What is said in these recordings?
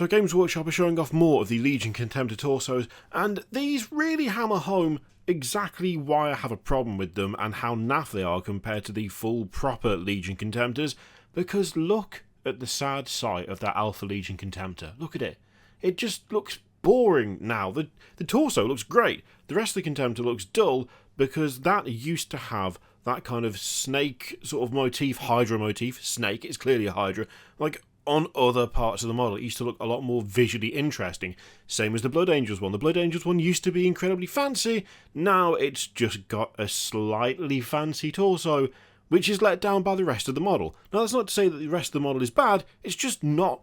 So Games Workshop are showing off more of the Legion Contemptor torsos, and these really hammer home exactly why I have a problem with them and how naff they are compared to the full proper Legion Contemptors, because look at the sad sight of that Alpha Legion Contemptor. Look at it. It just looks boring now. The torso looks great. The rest of the Contemptor looks dull because that used to have that kind of snake sort of motif, Hydra motif. Snake, it's clearly a Hydra. Like on other parts of the model, it used to look a lot more visually interesting. Same as the Blood Angels one. The Blood Angels one used to be incredibly fancy. Now it's just got a slightly fancy torso, which is let down by the rest of the model. Now that's not to say that the rest of the model is bad, it's just not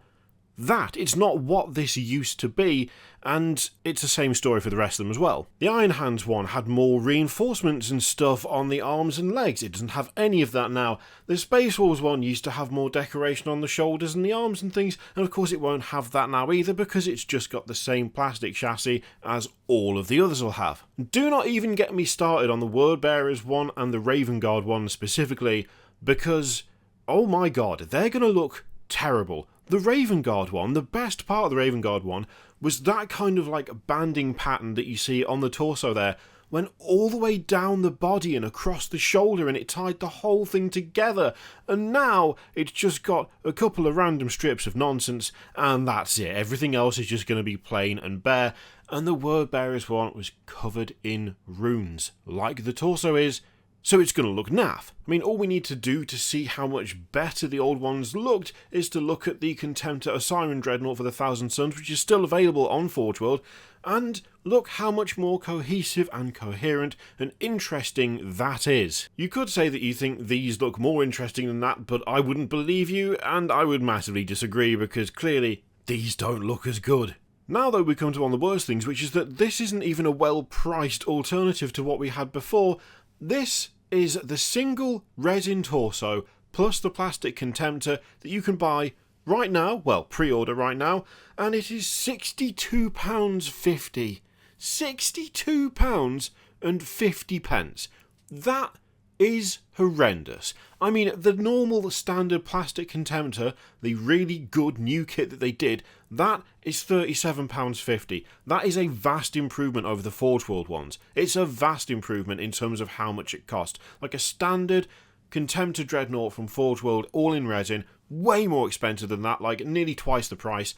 that. It's not what this used to be, and it's the same story for the rest of them as well. The Iron Hands one had more reinforcements and stuff on the arms and legs. It doesn't have any of that now. The Space Wars one used to have more decoration on the shoulders and the arms and things, and of course it won't have that now either because it's just got the same plastic chassis as all of the others will have. Do not even get me started on the Word Bearers one and the Raven Guard one specifically, because, oh my god, they're going to look terrible. The Raven Guard one, the best part of the Raven Guard one, was that kind of like banding pattern that you see on the torso there, went all the way down the body and across the shoulder, and it tied the whole thing together. And now it's just got a couple of random strips of nonsense, and that's it. Everything else is just going to be plain and bare. And the Word Bearers one was covered in runes, like the torso is. So it's going to look naff. I mean, all we need to do to see how much better the old ones looked is to look at the Contemptor Osiren Dreadnought for the Thousand Suns, which is still available on Forge World, and look how much more cohesive and coherent and interesting that is. You could say that you think these look more interesting than that, but I wouldn't believe you, and I would massively disagree, because clearly these don't look as good. Now though, we come to one of the worst things, which is that this isn't even a well-priced alternative to what we had before. This is the single resin torso plus the plastic Contemptor that you can buy right now, well, pre-order right now, and it is £62.50. £62.50. That is horrendous. I mean, the normal standard plastic Contemptor, the really good new kit that they did, that is £37.50. That is a vast improvement over the Forge World ones. It's a vast improvement in terms of how much it cost. Like a standard Contemptor Dreadnought from Forge World, all in resin, way more expensive than that, like nearly twice the price.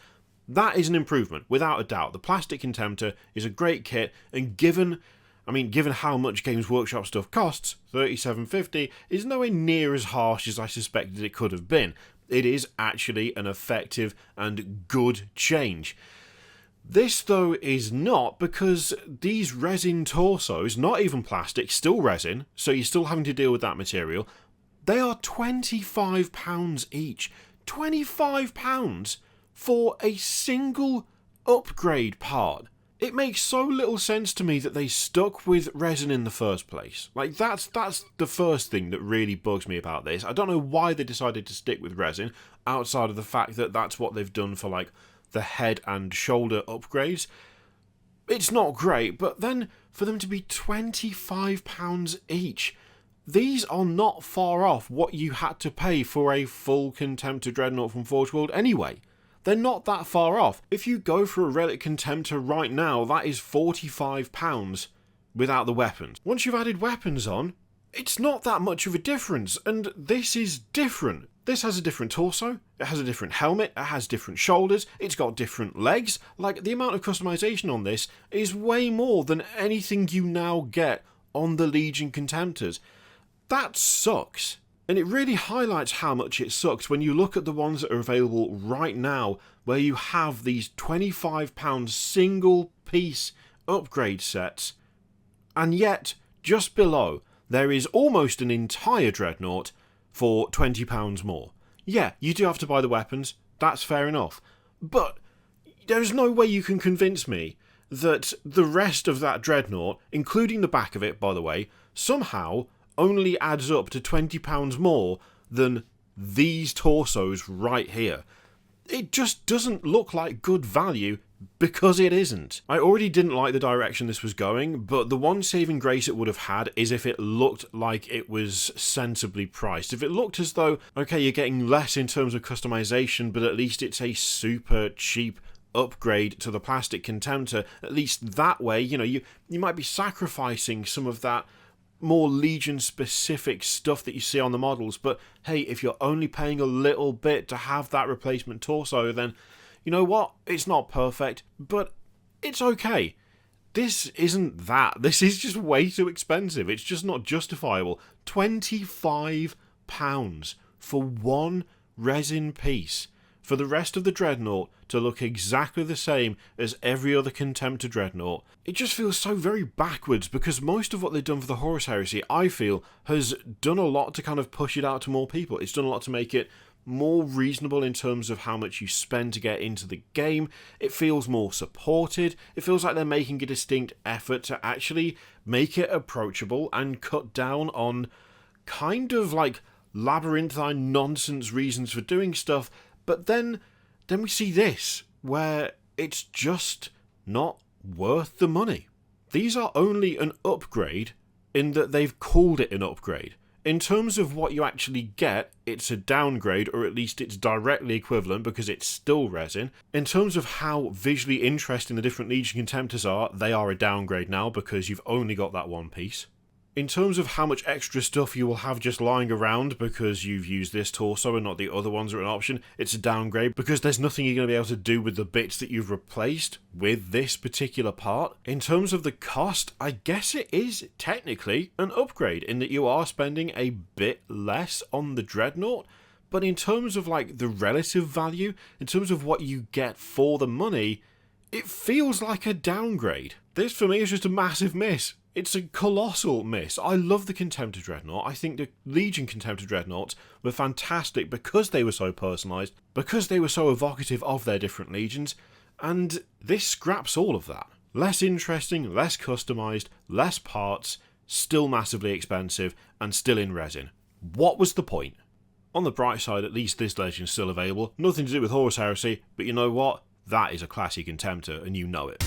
That is an improvement, without a doubt. The plastic Contemptor is a great kit, and given how much Games Workshop stuff costs, $37.50 is nowhere near as harsh as I suspected it could have been. It is actually an effective and good change. This, though, is not, because these resin torsos, not even plastic, still resin, so you're still having to deal with that material, they are £25 each. £25 for a single upgrade part. It makes so little sense to me that they stuck with resin in the first place. Like, that's the first thing that really bugs me about this. I don't know why they decided to stick with resin, outside of the fact that that's what they've done for, like, the head and shoulder upgrades. It's not great, but then for them to be £25 each, these are not far off what you had to pay for a full Contemptor Dreadnought from Forge World anyway. They're not that far off. If you go for a Relic Contemptor right now, that is £45 without the weapons. Once you've added weapons on, it's not that much of a difference, and this is different. This has a different torso, it has a different helmet, it has different shoulders, it's got different legs. Like, the amount of customization on this is way more than anything you now get on the Legion Contemptors. That sucks. And it really highlights how much it sucks when you look at the ones that are available right now, where you have these £25 single piece upgrade sets, and yet just below there is almost an entire Dreadnought for £20 more. Yeah, you do have to buy the weapons, that's fair enough, but there's no way you can convince me that the rest of that Dreadnought, including the back of it by the way, somehow only adds up to £20 more than these torsos right here. it just doesn't look like good value because it isn't. I already didn't like the direction this was going, but the one saving grace it would have had is if it looked like it was sensibly priced. If it looked as though, okay, you're getting less in terms of customization, but at least it's a super cheap upgrade to the plastic Contemptor, at least that way, you might be sacrificing some of that more Legion specific stuff that you see on the models, but hey, if you're only paying a little bit to have that replacement torso, then you know what? It's not perfect, but it's okay. This isn't that. This is just way too expensive. It's just not justifiable. £25 for one resin piece. For the rest of the Dreadnought to look exactly the same as every other Contemptor Dreadnought. It just feels so very backwards, because most of what they've done for the Horus Heresy, I feel, has done a lot to kind of push it out to more people. It's done a lot to make it more reasonable in terms of how much you spend to get into the game. It feels more supported. It feels like they're making a distinct effort to actually make it approachable and cut down on kind of like labyrinthine nonsense reasons for doing stuff. But then we see this, where it's just not worth the money. These are only an upgrade in that they've called it an upgrade. In terms of what you actually get, it's a downgrade, or at least it's directly equivalent because it's still resin. In terms of how visually interesting the different Legion Contemptors are, they are a downgrade now because you've only got that one piece. In terms of how much extra stuff you will have just lying around because you've used this torso and not the other ones are an option, it's a downgrade because there's nothing you're going to be able to do with the bits that you've replaced with this particular part. In terms of the cost, I guess it is technically an upgrade in that you are spending a bit less on the Dreadnought, but in terms of like the relative value, in terms of what you get for the money, it feels like a downgrade. This for me is just a massive miss. It's a colossal miss. I love the Contemptor Dreadnought. I think the Legion Contemptor Dreadnoughts were fantastic because they were so personalised, because they were so evocative of their different legions, and this scraps all of that. Less interesting, less customised, less parts, still massively expensive, and still in resin. What was the point? On the bright side, at least this Legion's still available. Nothing to do with Horus Heresy, but you know what? That is a classy Contemptor, and you know it.